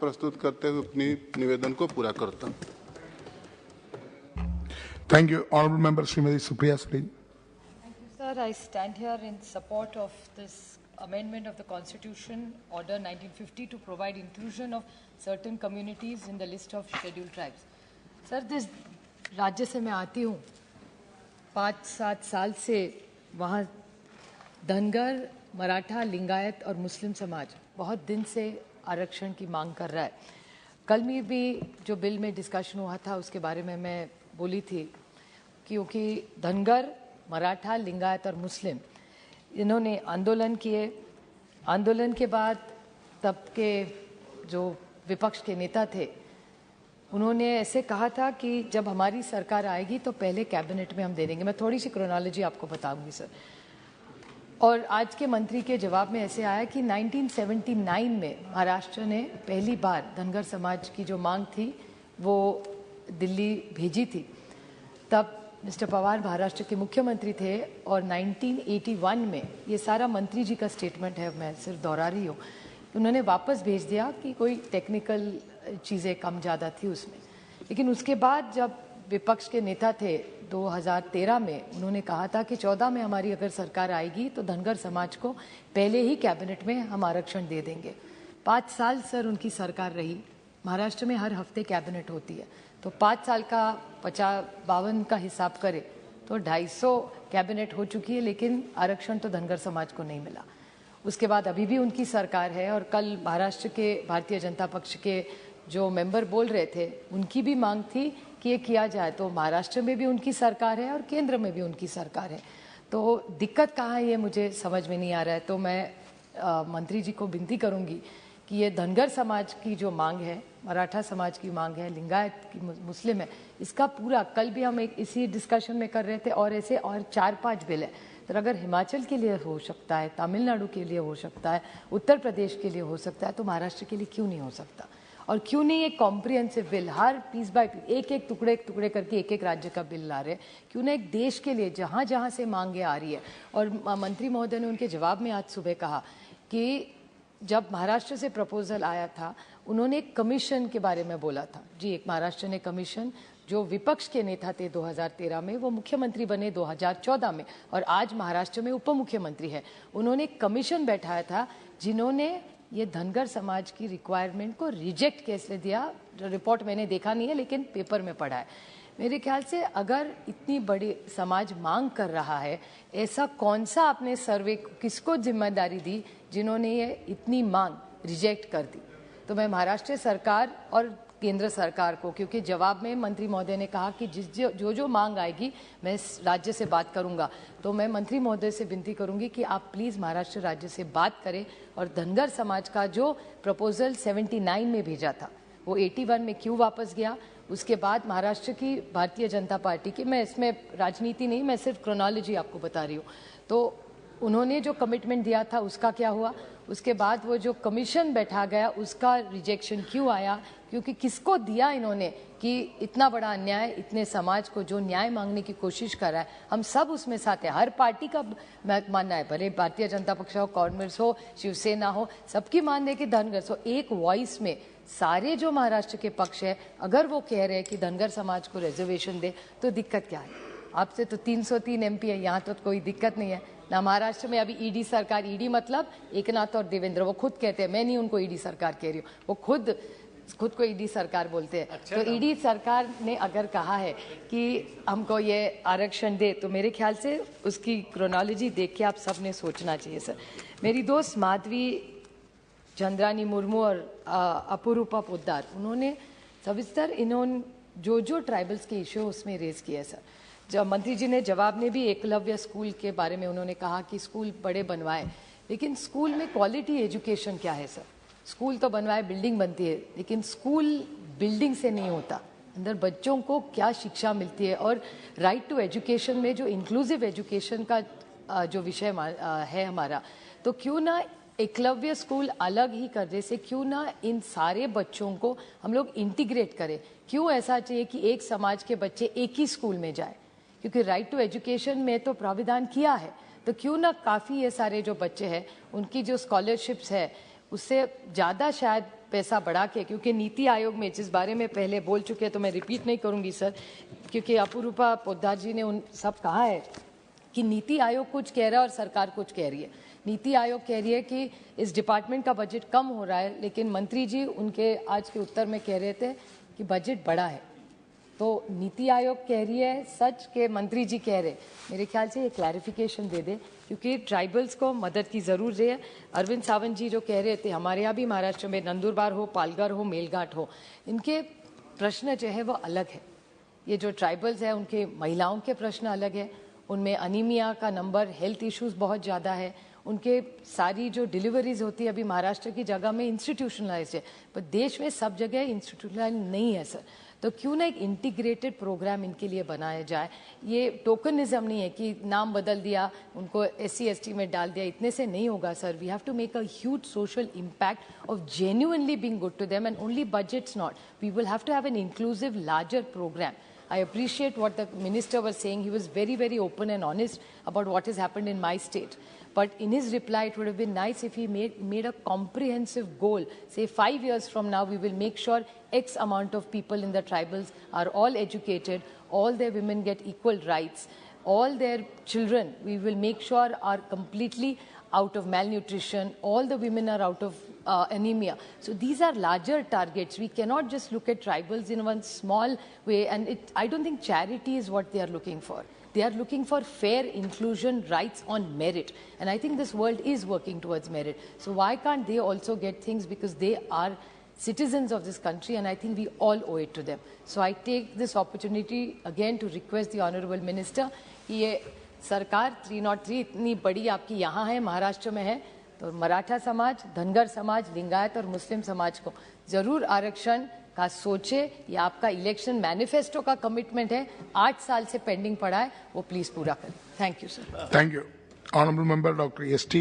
प्रस्तुत करते हुए अपनी निवेदन को पूरा करता हूं। Thank you. Honorable Member Srimati Supriya Suri. Thank you, sir. I stand here in support of this amendment of the Constitution, Order 1950, to provide inclusion of certain communities in the list of scheduled tribes. Sir, this राज्य से मैं आती हूँ, 5-7 साल से वहाँ धनगर, मराठा, लिंगायत और मुस्लिम समाज बहुत दिन से आरक्षण की मांग कर रहा है। कल में भी जो बिल में डिस्कशन हुआ था उसके बारे में मैं बोली थी, क्योंकि धनगर, मराठा, लिंगायत और मुस्लिम इन्होंने आंदोलन किए। आंदोलन के बाद तब के जो विपक्ष के नेता थे उन्होंने ऐसे कहा था कि जब हमारी सरकार आएगी तो पहले कैबिनेट में हम दे देंगे। मैं थोड़ी सी क्रोनोलॉजी आपको बताऊंगी सर। और आज के मंत्री के जवाब में ऐसे आया कि 1979 में महाराष्ट्र ने पहली बार धनगर समाज की जो मांग थी वो दिल्ली भेजी थी। तब मिस्टर पवार महाराष्ट्र के मुख्यमंत्री थे और 1981 में, ये सारा मंत्री जी का स्टेटमेंट है, मैं सिर्फ दोहरा रही हूँ, उन्होंने वापस भेज दिया कि कोई टेक्निकल चीज़ें कम ज़्यादा थी उसमें। लेकिन उसके बाद जब विपक्ष के नेता थे 2013 में, उन्होंने कहा था कि 14 में हमारी अगर सरकार आएगी तो धनगर समाज को पहले ही कैबिनेट में हम आरक्षण दे देंगे। 5 साल सर उनकी सरकार रही। महाराष्ट्र में हर हफ्ते कैबिनेट होती है, तो 5 साल का 52 का हिसाब करें तो 250 कैबिनेट हो चुकी है, लेकिन आरक्षण तो धनगर समाज को नहीं मिला। उसके बाद अभी भी उनकी सरकार है और कल महाराष्ट्र के भारतीय जनता पक्ष के जो मेंबर बोल रहे थे उनकी भी मांग थी कि ये किया जाए। तो महाराष्ट्र में भी उनकी सरकार है और केंद्र में भी उनकी सरकार है, तो दिक्कत कहाँ है ये मुझे समझ में नहीं आ रहा है। तो मैं मंत्री जी को विनती करूँगी कि ये धनगर समाज की जो मांग है, मराठा समाज की मांग है, लिंगायत की, मुस्लिम है, इसका पूरा, कल भी हम एक इसी डिस्कशन में कर रहे थे और ऐसे और 4-5 बिल है। तो अगर हिमाचल के लिए हो सकता है, तमिलनाडु के लिए हो सकता है, उत्तर प्रदेश के लिए हो सकता है, तो महाराष्ट्र के लिए क्यों नहीं हो सकता? और क्यों नहीं एक कॉम्प्रिहेंसिव बिल, हर पीस बाय पीस, एक टुकड़े करके एक राज्य का बिल ला रहे हैं? क्यों ना एक देश के लिए जहाँ जहाँ से मांगे आ रही है। और मंत्री महोदय ने उनके जवाब में आज सुबह कहा कि जब महाराष्ट्र से प्रपोजल आया था उन्होंने एक कमीशन के बारे में बोला था। जी, एक महाराष्ट्र ने कमीशन, जो विपक्ष के नेता थे 2013 में, वो मुख्यमंत्री बने 2014 में और आज महाराष्ट्र में उप मुख्यमंत्री है। उन्होंने एक कमीशन बैठाया था जिन्होंने ये धनगर समाज की रिक्वायरमेंट को रिजेक्ट कैसे दिया। रिपोर्ट मैंने देखा नहीं है लेकिन पेपर में पढ़ा है। मेरे ख्याल से अगर इतनी बड़ी समाज मांग कर रहा है, ऐसा कौन सा आपने सर्वे, किसको जिम्मेदारी दी जिन्होंने ये इतनी मांग रिजेक्ट कर दी? तो मैं महाराष्ट्र सरकार और केंद्र सरकार को, क्योंकि जवाब में मंत्री महोदय ने कहा कि जो मांग आएगी मैं राज्य से बात करूंगा, तो मैं मंत्री महोदय से विनती करूंगी कि आप प्लीज़ महाराष्ट्र राज्य से बात करें और धनगर समाज का जो प्रपोजल 79 में भेजा था वो 81 में क्यों वापस गया। उसके बाद महाराष्ट्र की भारतीय जनता पार्टी की, मैं इसमें राजनीति नहीं, मैं सिर्फ क्रोनोलॉजी आपको बता रही हूँ, तो उन्होंने जो कमिटमेंट दिया था उसका क्या हुआ? उसके बाद वो जो कमीशन बैठा गया उसका रिजेक्शन क्यों आया? क्योंकि किसको दिया इन्होंने कि इतना बड़ा अन्याय, इतने समाज को जो न्याय मांगने की कोशिश कर रहा है, हम सब उसमें साथ हैं। हर पार्टी का मानना है, भले भारतीय जनता पक्ष हो, कांग्रेस हो, शिवसेना हो, सबकी मान है कि धनगर सो एक वॉइस में सारे जो महाराष्ट्र के पक्ष है, अगर वो कह रहे हैं कि धनगर समाज को रिजर्वेशन दे तो दिक्कत क्या है? आपसे तो 303 MP है, यहाँ तो कोई दिक्कत नहीं है ना। महाराष्ट्र में अभी ईडी सरकार, ईडी मतलब एकनाथ और देवेंद्र, वो खुद कहते हैं, मैं नहीं उनको ईडी सरकार कह रही हूँ, वो खुद को ईडी सरकार बोलते हैं। अच्छा, तो ईडी सरकार ने अगर कहा है कि हमको ये आरक्षण दे, तो मेरे ख्याल से उसकी क्रोनोलॉजी देख के आप सब ने सोचना चाहिए सर। मेरी दोस्त माधवी चंद्रानी मुर्मू और अपूरूपा पोद्दार, उन्होंने सविस्तर इन्होंने जो ट्राइबल्स के इश्यू उसमें रेज किया सर। जब मंत्री जी ने जवाब में भी एकलव्य स्कूल के बारे में उन्होंने कहा कि स्कूल बड़े बनवाए, लेकिन स्कूल में क्वालिटी एजुकेशन क्या है सर? स्कूल तो बनवाए, बिल्डिंग बनती है, लेकिन स्कूल बिल्डिंग से नहीं होता, अंदर बच्चों को क्या शिक्षा मिलती है। और राइट टू एजुकेशन में जो इंक्लूसिव एजुकेशन का जो विषय है हमारा, तो क्यों ना एकलव्य स्कूल अलग ही कर, जैसे क्यों ना इन सारे बच्चों को हम लोग इंटीग्रेट करें? क्यों ऐसा चाहिए कि एक समाज के बच्चे एक ही स्कूल में जाए? क्योंकि राइट टू एजुकेशन में तो प्राविधान किया है, तो क्यों ना काफ़ी ये सारे जो बच्चे हैं उनकी जो स्कॉलरशिप्स है उससे ज़्यादा शायद पैसा बढ़ा के, क्योंकि नीति आयोग में जिस बारे में पहले बोल चुके हैं तो मैं रिपीट नहीं करूंगी सर, क्योंकि अपूर्वा पोद्दार जी ने उन सब कहा है कि नीति आयोग कुछ कह रहा है और सरकार कुछ कह रही है। नीति आयोग कह रही है कि इस डिपार्टमेंट का बजट कम हो रहा है, लेकिन मंत्री जी उनके आज के उत्तर में कह रहे थे कि बजट बढ़ा है। तो नीति आयोग कह रही है सच के मंत्री जी कह रहे, मेरे ख्याल से ये क्लैरिफिकेशन दे दे, क्योंकि ट्राइबल्स को मदद की ज़रूरत है। अरविंद सावंत जी जो कह रहे थे, हमारे यहाँ भी महाराष्ट्र में नंदुरबार हो, पालघर हो, मेलघाट हो, इनके प्रश्न जो है वो अलग है। ये जो ट्राइबल्स है उनके महिलाओं के प्रश्न अलग है, उनमें अनीमिया का नंबर, हेल्थ इश्यूज बहुत ज़्यादा है, उनके सारी जो डिलीवरीज होती है अभी महाराष्ट्र की जगह में इंस्टीट्यूशनलाइज्ड है, पर देश में सब जगह इंस्टीट्यूशनलाइज नहीं है सर। तो क्यों ना एक इंटीग्रेटेड प्रोग्राम इनके लिए बनाया जाए। ये टोकनिज्म नहीं है कि नाम बदल दिया, उनको SC ST में डाल दिया, इतने से नहीं होगा sir. We have to make a huge social impact of genuinely being good to them, and only budgets not, we will have to have an inclusive larger programme. I appreciate what the minister was saying. He was very, very open and honest about what has happened in my state. But in his reply, it would have been nice if he made a comprehensive goal. Say 5 years from now, we will make sure X amount of people in the tribals are all educated, all their women get equal rights, all their children, we will make sure are completely out of malnutrition, all the women are out of anemia. So these are larger targets. We cannot just look at tribals in one small way, and I don't think charity is what they are looking for. They are looking for fair inclusion, rights on merit. And I think this world is working towards merit. So why can't they also get things, because they are citizens of this country, and I think we all owe it to them. So I take this opportunity again to request the Honorable Minister, ये सरकार 303 इतनी बड़ी आपकी यहाँ है, महाराष्ट्र में है, तो मराठा समाज, धनगर समाज, लिंगायत और मुस्लिम समाज को जरूर आरक्षण का सोचे। ये आपका इलेक्शन मैनिफेस्टो का कमिटमेंट है, 8 साल से पेंडिंग पड़ा है, वो प्लीज पूरा करें। Thank you sir. Thank you. Honorable Member Dr. S.T.